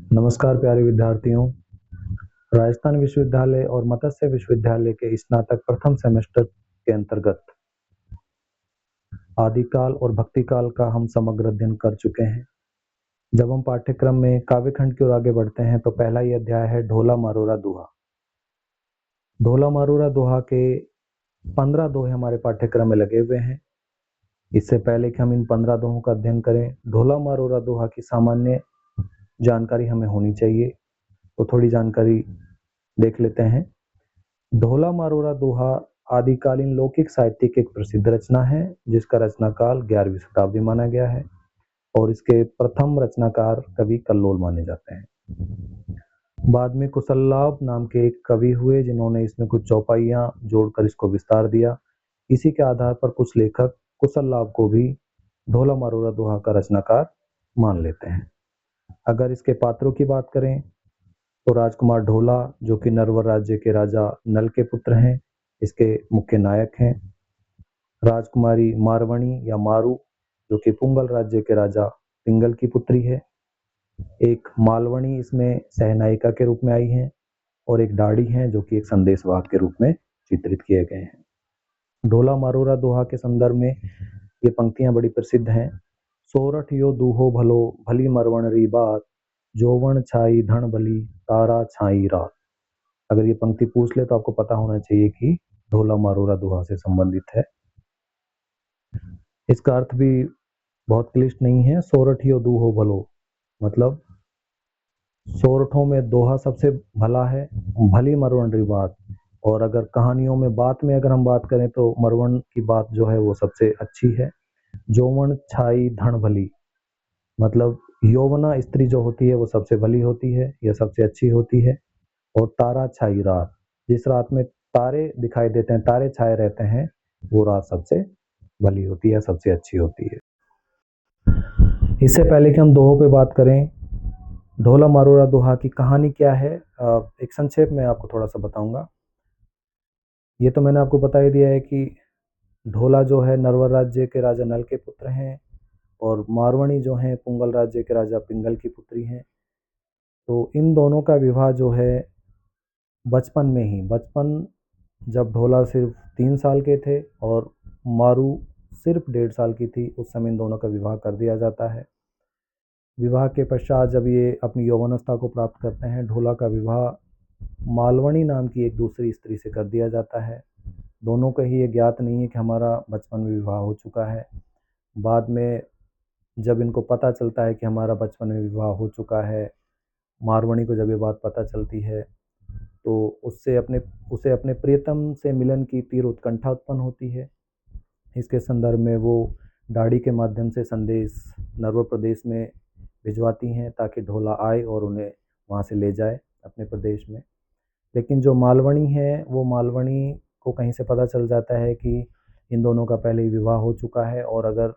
नमस्कार प्यारे विद्यार्थियों। राजस्थान विश्वविद्यालय और मत्स्य विश्वविद्यालय के स्नातक प्रथम सेमेस्टर के अंतर्गत आदिकाल और भक्तिकाल का हम समग्र अध्ययन कर चुके हैं। जब हम पाठ्यक्रम में काव्यखंड की ओर आगे बढ़ते हैं तो पहला ही अध्याय है ढोला मारोरा दोहा। ढोला मारोरा दोहा के 15 दोहे हमारे पाठ्यक्रम में लगे हुए हैं। इससे पहले कि हम इन 15 दोहों का अध्ययन करें, ढोला मारोरा दोहा की सामान्य जानकारी हमें होनी चाहिए, तो थोड़ी जानकारी देख लेते हैं। ढोला मारोरा दोहा आदिकालीन लौकिक साहित्य की एक प्रसिद्ध रचना है, जिसका रचनाकाल 11वीं शताब्दी माना गया है और इसके प्रथम रचनाकार कवि कल्लोल माने जाते हैं। बाद में कुशललाभ नाम के एक कवि हुए, जिन्होंने इसमें कुछ चौपाइयां जोड़कर इसको विस्तार दिया। इसी के आधार पर कुछ लेखक कुशललाभ को भी ढोला मारोरा दोहा का रचनाकार मान लेते हैं। अगर इसके पात्रों की बात करें तो राजकुमार ढोला, जो कि नरवर राज्य के राजा नल के पुत्र हैं, इसके मुख्य नायक हैं। राजकुमारी मारवणी या मारू, जो कि पुंगल राज्य के राजा पिंगल की पुत्री है। एक मालवणी इसमें सहनायिका के रूप में आई है और एक डाड़ी है, जो कि एक संदेशवाहक के रूप में चित्रित किए गए हैं। ढोला मारोरा दोहा के संदर्भ में ये पंक्तियां बड़ी प्रसिद्ध हैं। सोरठ यो दूहो भलो भली मरवण री बात, जोवण छाई धन भली तारा छाई रात। अगर ये पंक्ति पूछ ले तो आपको पता होना चाहिए कि ढोला मारोरा दोहा से संबंधित है। इसका अर्थ भी बहुत क्लिष्ट नहीं है। सोरठियो दूहो भलो मतलब सोरठों में दोहा सबसे भला है, भली मरवण री बात। और अगर कहानियों में बात में अगर हम बात करें तो मरवण की बात जो है वो सबसे अच्छी है। जोवण छाई धन भली मतलब यौवना स्त्री जो होती है वो सबसे भली होती है या सबसे अच्छी होती है। और तारा छाई रात, जिस रात में तारे दिखाई देते हैं, तारे छाए रहते हैं, वो रात सबसे भली होती है, सबसे अच्छी होती है। इससे पहले कि हम दोहों पे बात करें, ढोला मारोरा दोहा की कहानी क्या है, एक संक्षेप में आपको थोड़ा सा बताऊंगा। ये तो मैंने आपको बता ही दिया है कि ढोला जो है नरवर राज्य के राजा नल के पुत्र हैं और मारवणी जो हैं पुंगल राज्य के राजा पिंगल की पुत्री हैं। तो इन दोनों का विवाह जो है बचपन जब ढोला सिर्फ 3 साल के थे और मारू सिर्फ 1.5 साल की थी, उस समय इन दोनों का विवाह कर दिया जाता है। विवाह के पश्चात जब ये अपनी यौवनावस्था को प्राप्त करते हैं, ढोला का विवाह मालवणी नाम की एक दूसरी स्त्री से कर दिया जाता है। दोनों को ही ये ज्ञात नहीं है कि हमारा बचपन में विवाह हो चुका है। बाद में जब इनको पता चलता है कि हमारा बचपन में विवाह हो चुका है, मारवणी को जब ये बात पता चलती है तो उसे अपने प्रियतम से मिलन की तीव्र उत्कंठा उत्पन्न होती है। इसके संदर्भ में वो डाड़ी के माध्यम से संदेश नरवर प्रदेश में भिजवाती हैं ताकि ढोला आए और उन्हें वहाँ से ले जाए अपने प्रदेश में। लेकिन जो मालवणी है, वो मालवणी को कहीं से पता चल जाता है कि इन दोनों का पहले ही विवाह हो चुका है और अगर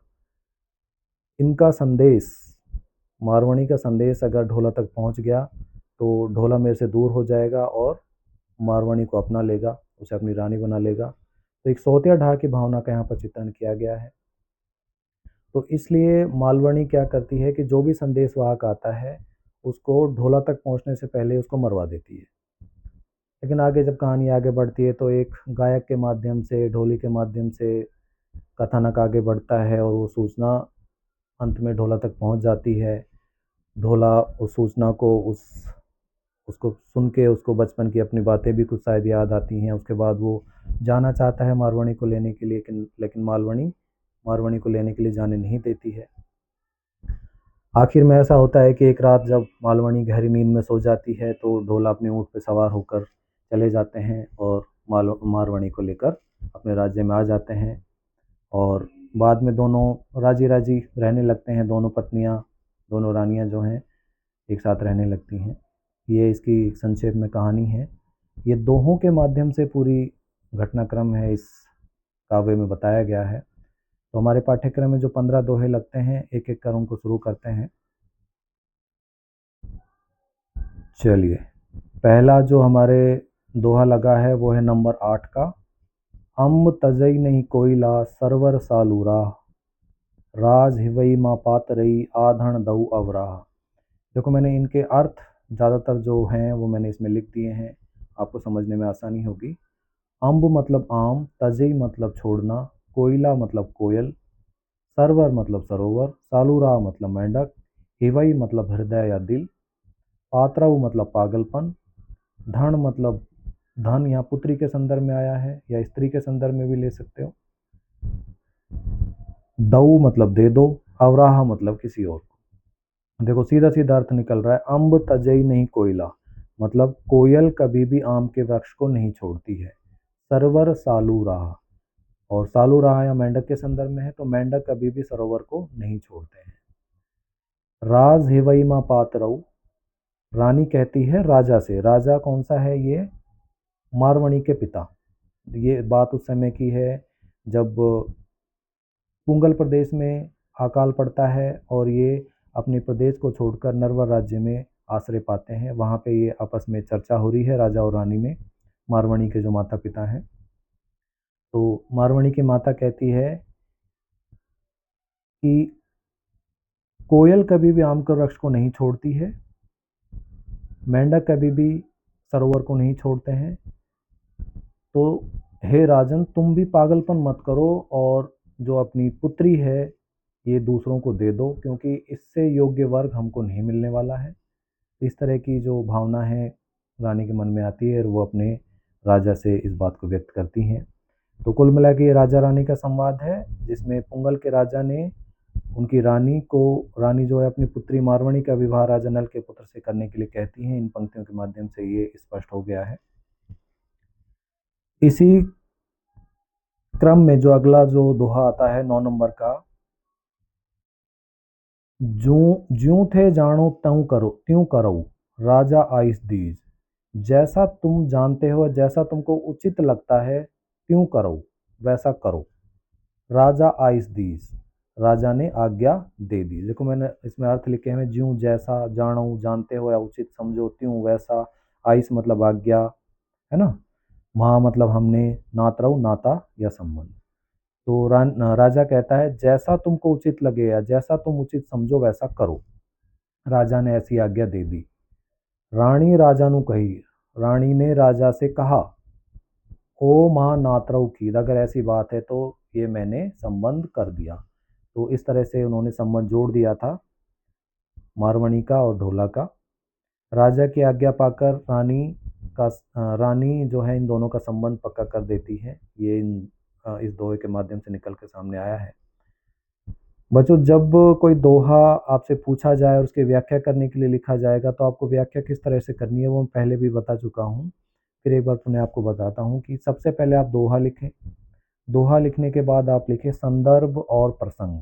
इनका संदेश, मारवणी का संदेश अगर ढोला तक पहुँच गया तो ढोला मेरे से दूर हो जाएगा और मारवाणी को अपना लेगा, उसे अपनी रानी बना लेगा। तो एक सौतिया ढाह की भावना का यहाँ पर चित्रण किया गया है। तो इसलिए मालवणी क्या करती है कि जो भी संदेशवाहक आता है उसको ढोला तक पहुँचने से पहले उसको मरवा देती है। लेकिन आगे जब कहानी आगे बढ़ती है तो एक गायक के माध्यम से, ढोली के माध्यम से कथानक आगे बढ़ता है और वो सूचना अंत में ढोला तक पहुँच जाती है। ढोला उस सूचना को उसको सुन के उसको बचपन की अपनी बातें भी कुछ शायद याद आती हैं। उसके बाद वो जाना चाहता है मारवणी को लेने के लिए, लेकिन मारवणी को लेने के लिए जाने नहीं देती है। आखिर में ऐसा होता है कि एक रात जब मालवणी गहरी नींद में सो जाती है तो ढोला अपने ऊँट पर सवार होकर चले जाते हैं और मारवणी को लेकर अपने राज्य में आ जाते हैं। और बाद में दोनों राजी राजी रहने लगते हैं। दोनों पत्नियां, दोनों रानियां जो हैं एक साथ रहने लगती हैं। ये इसकी संक्षेप में कहानी है। ये दोहों के माध्यम से पूरी घटनाक्रम है इस काव्य में बताया गया है। तो हमारे पाठ्यक्रम में जो 15 दोहे लगते हैं, एक एक कर उनको शुरू करते हैं। चलिए, पहला जो हमारे दोहा लगा है वो है नंबर 8 का। अम्ब तजई नहीं कोयला सरवर सालूरा, राज हिवई माँ पात रही आधण दऊ अवरा। देखो मैंने इनके अर्थ ज़्यादातर जो हैं वो मैंने इसमें लिख दिए हैं, आपको समझने में आसानी होगी। अम्ब मतलब आम, तजई मतलब छोड़ना, कोयला मतलब कोयल, सरवर मतलब सरोवर, सालूरा मतलब मेंढक, हिवई मतलब हृदय या दिल, पात्राऊ मतलब पागलपन, धन मतलब धन यहाँ पुत्री के संदर्भ में आया है या स्त्री के संदर्भ में भी ले सकते हो, दऊ मतलब दे दो, अवराह मतलब किसी और को। देखो सीधा सीधा अर्थ निकल रहा है, अम्ब तजई नहीं कोयला, मतलब कोयल कभी भी आम के वृक्ष को नहीं छोड़ती है। सरवर सालू राह, और सालू राह या मेंढक के संदर्भ में है, तो मेंढक कभी भी सरोवर को नहीं छोड़ते हैं। राज हिवई माँ पातरऊ, रानी कहती है राजा से, राजा कौन सा है ये, मारवणी के पिता। ये बात उस समय की है जब पुंगल प्रदेश में अकाल पड़ता है और ये अपने प्रदेश को छोड़कर नरवर राज्य में आश्रय पाते हैं। वहाँ पे ये आपस में चर्चा हो रही है राजा और रानी में, मारवणी के जो माता पिता हैं। तो मारवणी की माता कहती है कि कोयल कभी भी आम के वृक्ष को नहीं छोड़ती है, मेंढक कभी भी सरोवर को नहीं छोड़ते हैं, तो हे राजन तुम भी पागलपन मत करो और जो अपनी पुत्री है ये दूसरों को दे दो, क्योंकि इससे योग्य वर्ग हमको नहीं मिलने वाला है। इस तरह की जो भावना है रानी के मन में आती है और वो अपने राजा से इस बात को व्यक्त करती हैं। तो कुल मिला के ये राजा रानी का संवाद है, जिसमें पुंगल के राजा ने उनकी रानी जो है अपनी पुत्री मारवणी का विवाह राजा नल के पुत्र से करने के लिए कहती हैं। इन पंक्तियों के माध्यम से ये स्पष्ट हो गया है। इसी क्रम में जो अगला जो दोहा आता है 9 नंबर का, ज्यों थे जानो त्यों करो, राजा आइस दीज, जैसा तुम जानते हो जैसा तुमको उचित लगता है त्यों करो, वैसा करो, राजा आइस दीज, राजा ने आज्ञा दे दी। देखो मैंने इसमें अर्थ लिखे हैं, ज्यों जैसा, जानो जानते हो या उचित समझो, त्यों वैसा, आइस मतलब आज्ञा, है ना, महा मतलब हमने, नातरऊ नाता या संबंध। तो राजा कहता है जैसा तुमको उचित लगे या जैसा तुम उचित समझो वैसा करो, राजा ने ऐसी आज्ञा दे दी। रानी राजा नु कही, रानी ने राजा से कहा, ओ महा नातरऊ की, अगर ऐसी बात है तो ये मैंने संबंध कर दिया। तो इस तरह से उन्होंने संबंध जोड़ दिया था मारवणी का और ढोला का। राजा की आज्ञा पाकर रानी जो है इन दोनों का संबंध पक्का कर देती है। ये इस दोहे के माध्यम से निकल के सामने आया है। बच्चों जब कोई दोहा आपसे पूछा जाए और उसकी व्याख्या करने के लिए लिखा जाएगा तो आपको व्याख्या किस तरह से करनी है वो मैं पहले भी बता चुका हूँ। फिर एक बार पुनः आपको बताता हूँ कि सबसे पहले आप दोहा लिखें। दोहा लिखने के बाद आप लिखें संदर्भ और प्रसंग।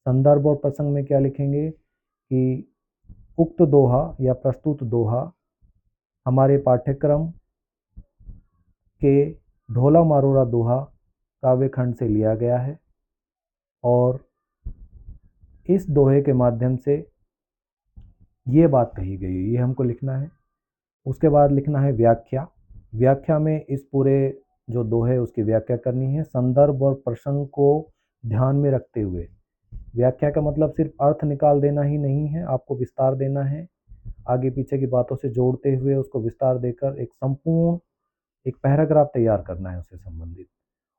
संदर्भ और प्रसंग में क्या लिखेंगे कि उक्त दोहा या प्रस्तुत दोहा हमारे पाठ्यक्रम के ढोला मारोरा दोहा काव्यखंड से लिया गया है और इस दोहे के माध्यम से ये बात कही गई है, ये हमको लिखना है। उसके बाद लिखना है व्याख्या। व्याख्या में इस पूरे जो दोहे उसकी व्याख्या करनी है, संदर्भ और प्रसंग को ध्यान में रखते हुए। व्याख्या का मतलब सिर्फ अर्थ निकाल देना ही नहीं है, आपको विस्तार देना है, आगे पीछे की बातों से जोड़ते हुए उसको विस्तार देकर एक संपूर्ण एक पैराग्राफ तैयार करना है उससे संबंधित।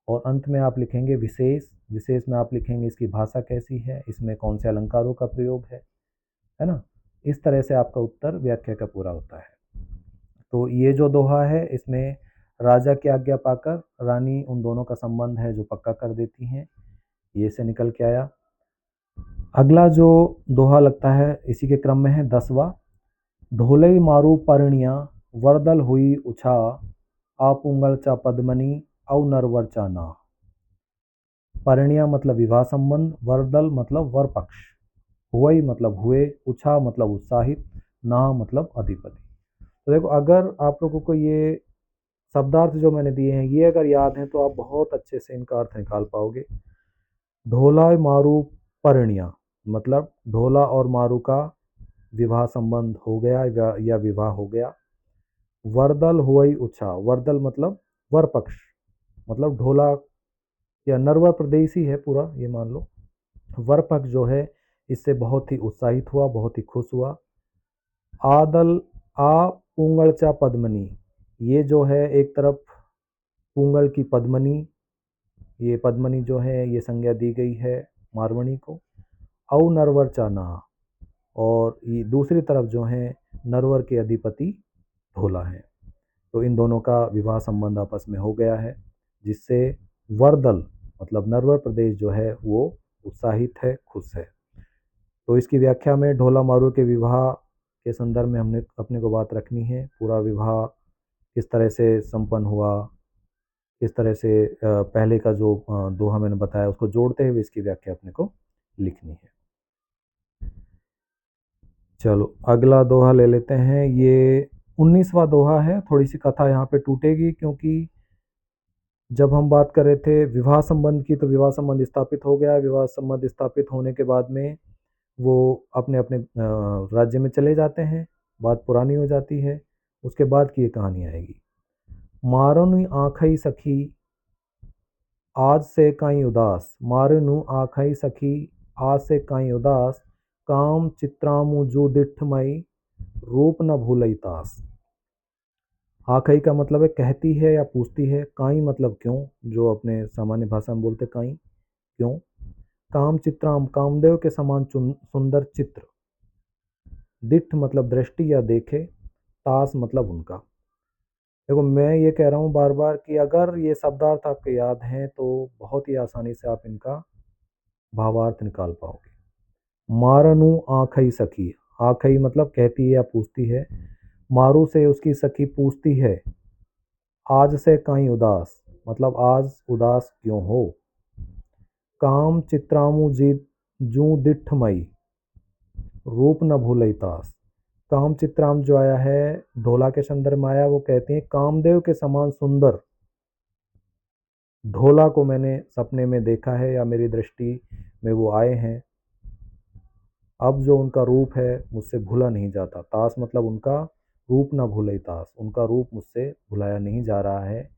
और अंत में आप लिखेंगे विशेष। विशेष में आप लिखेंगे इसकी भाषा कैसी है, इसमें कौन से अलंकारों का प्रयोग है ना। इस तरह से आपका उत्तर व्याख्या का पूरा होता है। तो ये जो दोहा है इसमें राजा की आज्ञा पाकर रानी उन दोनों का संबंध है जो पक्का कर देती हैं, ये से निकल के आया। अगला जो दोहा लगता है इसी के क्रम में है 10वां, ढोलई मारू परिणिया, वरदल हुई उछा, आप उंगल चा पद्मनी, औ नरवर चा ना। परिणिया मतलब विवाह संबंध, वरदल मतलब वर पक्ष, हुई मतलब हुए, उछा मतलब उत्साहित, ना मतलब अधिपति। तो देखो अगर आप लोगों को ये शब्दार्थ जो मैंने दिए हैं ये अगर याद हैं तो आप बहुत अच्छे से इनका अर्थ निकाल पाओगे। ढोला मारू परिणिया मतलब ढोला और मारू का विवाह संबंध हो गया या विवाह हो गया। वरदल हुई उछा, वरदल मतलब वर पक्ष, मतलब ढोला या नरवर प्रदेश ही है पूरा ये मान लो। वर पक्ष जो है इससे बहुत ही उत्साहित हुआ, बहुत ही खुश हुआ। आदल आ पुंगड़चा पद्मनी, ये जो है एक तरफ पुंगल की पद्मनी, ये पद्मनी जो है ये संज्ञा दी गई है मारवणी को। औ नरवर चाना, और ये दूसरी तरफ जो है नरवर के अधिपति ढोला है। तो इन दोनों का विवाह संबंध आपस में हो गया है, जिससे वरदल मतलब नरवर प्रदेश जो है वो उत्साहित है, खुश है। तो इसकी व्याख्या में ढोला मारू के विवाह के संदर्भ में हमने अपने को बात रखनी है। पूरा विवाह किस तरह से संपन्न हुआ, किस तरह से पहले का जो दोहा मैंने बताया उसको जोड़ते हुए इसकी व्याख्या अपने को लिखनी है। चलो अगला दोहा ले लेते हैं। ये 19वां दोहा है। थोड़ी सी कथा यहाँ पे टूटेगी, क्योंकि जब हम बात कर रहे थे विवाह संबंध की, तो विवाह संबंध स्थापित हो गया। विवाह संबंध स्थापित होने के बाद में वो अपने अपने राज्य में चले जाते हैं, बात पुरानी हो जाती है। उसके बाद की ये कहानी आएगी। मारनु आँखई सखी आज से काई उदास, मारनु आँखई सखी आज से काई उदास, काम चित्रामु जो दिठमई रूप न भूलई तास। आखई का मतलब है कहती है या पूछती है, काई मतलब क्यों, जो अपने सामान्य भाषा में बोलते काई क्यों। काम चित्राम कामदेव के समान सुंदर चित्र, दिठ मतलब दृष्टि या देखे, तास मतलब उनका। देखो मैं ये कह रहा हूँ बार बार कि अगर ये शब्दार्थ आपके याद हैं तो बहुत ही आसानी से आप इनका भावार्थ निकाल पाओगे। मारनु आँखई सखी, आँखई मतलब कहती है या पूछती है, मारू से उसकी सखी पूछती है, आज से काई उदास मतलब आज उदास क्यों हो। काम चित्रामु जीत जू दिठमई रूप न भूलई तास, काम चित्राम जो आया है ढोला के संदर्भ में आया, वो कहते हैं कामदेव के समान सुंदर ढोला को मैंने सपने में देखा है या मेरी दृष्टि में वो आए हैं। अब जो उनका रूप है मुझसे भूला नहीं जाता। तास मतलब उनका रूप ना भूले तास, उनका रूप मुझसे भुलाया नहीं जा रहा है,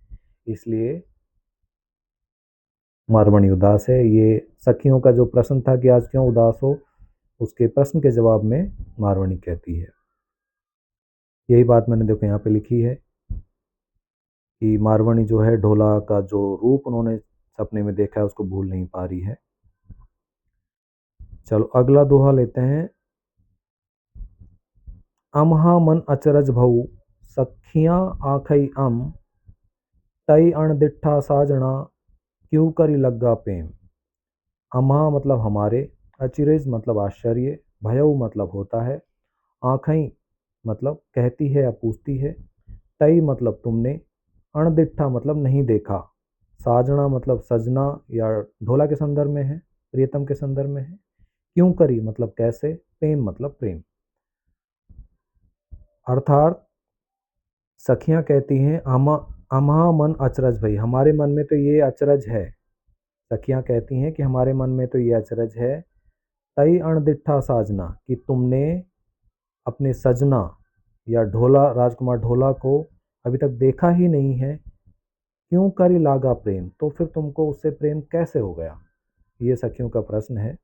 इसलिए मारवणी उदास है। ये सखियों का जो प्रश्न था कि आज क्यों उदास हो, उसके प्रश्न के जवाब में मारवणी कहती है। यही बात मैंने देखो यहाँ पे लिखी है कि मारवणी जो है ढोला का जो रूप उन्होंने सपने में देखा है उसको भूल नहीं पा रही है। चलो अगला दोहा लेते हैं। अमहा मन अचरज भऊ सखियां आखई अम, तई अण दिठा साजना क्यों करी लग्गा प्रेम। अमहा मतलब हमारे, अचिरज मतलब आश्चर्य, भयऊ मतलब होता है, आँखई मतलब कहती है या पूछती है, तई मतलब तुमने, अणदिठा मतलब नहीं देखा, साजना मतलब सजना या ढोला के संदर्भ में है, प्रियतम के संदर्भ में है, क्यों करी मतलब कैसे, प्रेम मतलब प्रेम। अर्थात सखियां कहती हैं अमहा मन अचरज भई, हमारे मन में तो ये अचरज है। सखियां कहती हैं कि हमारे मन में तो ये अचरज है। तई अणदिठा साजना, कि तुमने अपने सजना या ढोला राजकुमार ढोला को अभी तक देखा ही नहीं है। क्यों करी लागा प्रेम, तो फिर तुमको उससे प्रेम कैसे हो गया, ये सखियों का प्रश्न है।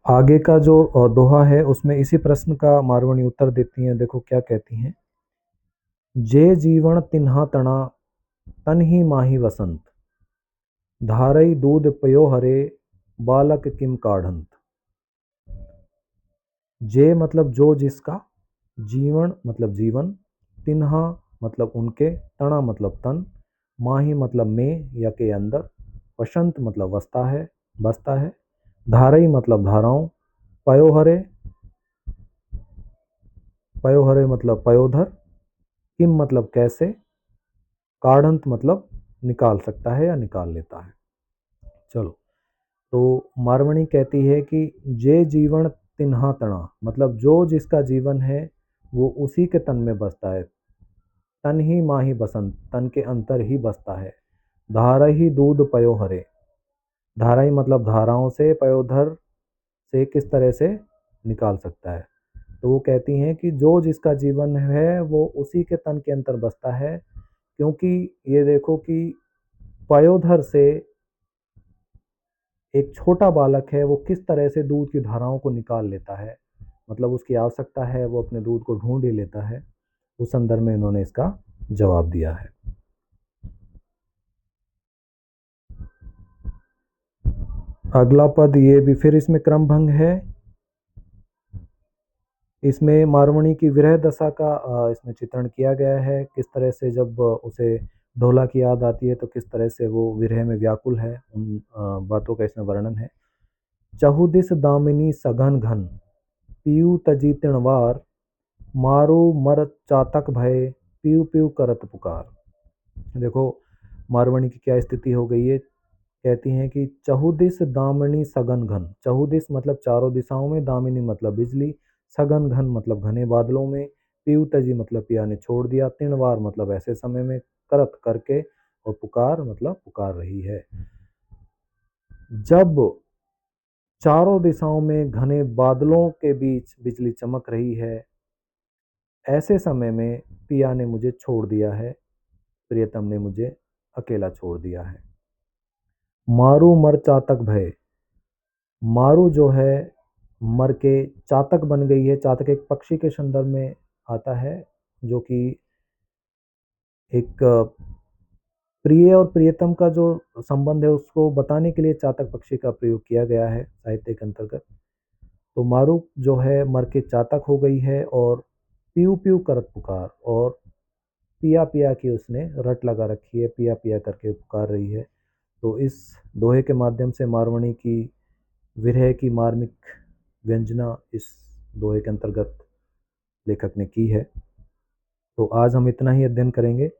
आगे का जो दोहा है उसमें इसी प्रश्न का मारवणी उत्तर देती हैं। देखो क्या कहती हैं। जे जीवन तिन्हा तना तन ही माही वसंत, धारई दूध पयो हरे बालक किम काढ़ंत। जे मतलब जो जिसका, जीवन मतलब जीवन, तिन्हा मतलब उनके, तना मतलब तन, माही मतलब में या के अंदर, वसंत मतलब बसता है, धारई मतलब धाराओं, पयोहरे पयोहरे मतलब पयोधर, किम मतलब कैसे, काढ़ंत मतलब निकाल सकता है या निकाल लेता है। चलो तो मारवणी कहती है कि जे जीवन तिन्हा तना मतलब जो जिसका जीवन है वो उसी के तन में बसता है। तन ही माही बसंत, तन के अंतर ही बसता है। धारा ही दूध पयो हरे, धारा ही मतलब धाराओं से, पयोधर से किस तरह से निकाल सकता है। तो वो कहती हैं कि जो जिसका जीवन है वो उसी के तन के अंतर बसता है, क्योंकि ये देखो कि पयोधर से एक छोटा बालक है वो किस तरह से दूध की धाराओं को निकाल लेता है। मतलब उसकी आवश्यकता है, वो अपने दूध को ढूंढ ही लेता है। उस संदर्भ में इन्होंने इसका जवाब दिया है। अगला पद ये भी फिर इसमें क्रम भंग है। इसमें मारवणी की विरह दशा का इसमें चित्रण किया गया है। किस तरह से जब उसे ढोला की याद आती है तो किस तरह से वो विरह में व्याकुल है, उन बातों का इसमें वर्णन है। चहुदिस दामिनी सघन घन, पीयू तजी तिणवार, मारो मर चातक भय, पीयू पीयू करत पुकार। देखो मारवणी की क्या स्थिति हो गई है। कहती हैं कि चहुदिस दामिनी सघन घन, चहुदिस मतलब चारों दिशाओं में, दामिनी मतलब बिजली, सघन घन मतलब घने बादलों में, पीयू तजी मतलब पिया ने छोड़ दिया, तिणवार मतलब ऐसे समय में, करत करके, और पुकार मतलब पुकार रही है। जब चारों दिशाओं में घने बादलों के बीच बिजली चमक रही है, ऐसे समय में पिया ने मुझे छोड़ दिया है, प्रियतम ने मुझे अकेला छोड़ दिया है। मारू मर चातक भय, मारू जो है मर के चातक बन गई है। चातक एक पक्षी के संदर्भ में आता है, जो कि एक प्रिय और प्रियतम का जो संबंध है उसको बताने के लिए चातक पक्षी का प्रयोग किया गया है साहित्य के अंतर्गत। तो मारू जो है मर के चातक हो गई है, और पीयू पीयू करत पुकार, और पिया पिया की उसने रट लगा रखी है, पिया पिया करके पुकार रही है। तो इस दोहे के माध्यम से मारवणी की विरह की मार्मिक व्यंजना इस दोहे के अंतर्गत लेखक ने की है। तो आज हम इतना ही अध्ययन करेंगे।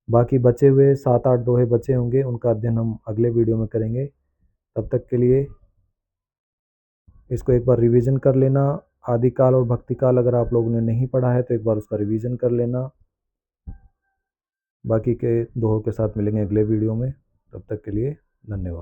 बाकी बचे हुए 7-8 दोहे बचे होंगे, उनका अध्ययन हम अगले वीडियो में करेंगे। तब तक के लिए इसको एक बार रिवीजन कर लेना। आदिकाल और भक्तिकाल अगर आप लोगों ने नहीं पढ़ा है तो एक बार उसका रिवीजन कर लेना। बाकी के दोहों के साथ मिलेंगे अगले वीडियो में। तब तक के लिए धन्यवाद।